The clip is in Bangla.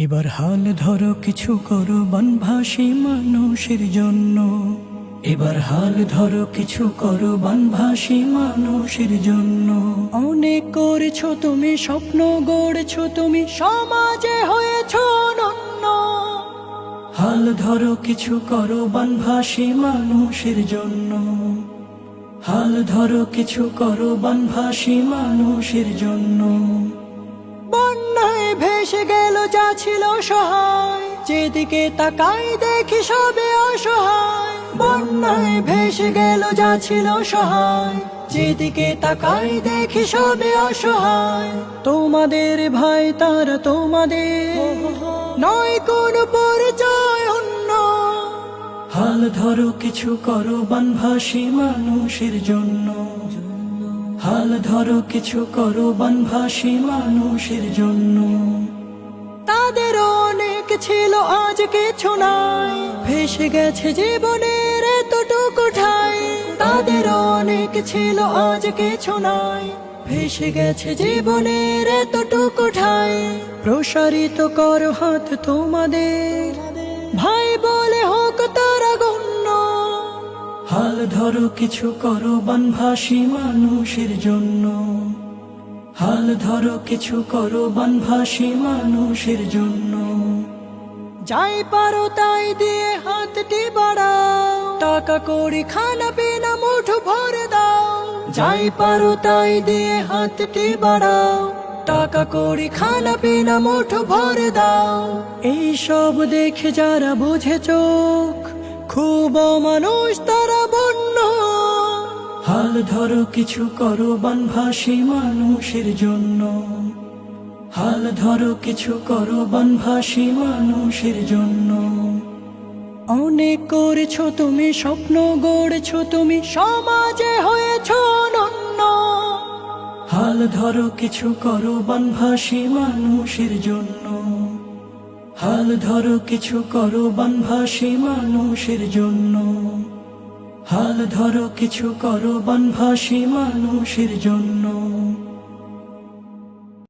এবার হাল ধরো কিছু করো বনভাসী মানুষের জন্য। এবার হাল ধরো কিছু করো বনভাসী মানুষের জন্য। অনেক করেছো তুমি, স্বপ্ন গড়েছো তুমি, সমাজে হয়েছো অনন্য। হাল ধরো কিছু করো বনভাসী মানুষের জন্য। হাল ধরো কিছু করো বনভাসী মানুষের জন্য। বন্যায় ভেসে গেল যা ছিল সহায়, যেদিকে তাকাই দেখি সবে অসহায়। বন্যায় ভেসে গেল যা ছিল সহায়, যেদিকে তাকাই দেখি সবে অসহায়। তোমাদের ভাই তারা তোমাদের, নয় কোন পরিচয় অন্য। হাল ধরো কিছু করো বনভাসী মানুষের জন্য। হাল ধরো কিছু করো বনভাসী মানুষের জন্য। তাদের অনেক ছিল আজ কিছু নাই, ভেসে গেছে জীবনের এতটুকু ঠাই। তাদের অনেক ছিল আজ কিছু নাই, ভেসে গেছে জীবনের এতটুকু ঠাই। প্রসারিত করো হাত তোমাদের, ভাই বলে হোক তারা গণ্য। হাল ধরো কিছু করো বনভাসী মানুষের জন্য। হাল ধরো কিছু করো বনভাসী মানুষের জন্য। যাই পারো তাই দিয়ে হাতটি বাড়াও, টাকা কড়ি খানা পিনা মুঠো ভরে দাও। যাই পারো তাই দিয়ে হাতটি বাড়াও, টাকা কড়ি খানা পিনা মুঠো ভরে দাও। এই সব দেখে যারা বুঝে চোখ, খুব মানুষ তারা বন্য। হাল ধরো কিছু করো বনভাসী মানুষের জন্য। হাল ধরো কিছু করো বনভাসী মানুষের জন্য। অনেক করেছো তুমি, স্বপ্ন গড়েছো তুমি, সমাজে হয়েছো অনন্য। হাল ধরো কিছু করো বনভাসী মানুষের জন্য। হাল ধরো কিছু করো বনভাসী মানুষের জন্য। হাল ধরো কিছু করো বনভাসী মানুষের জন্য।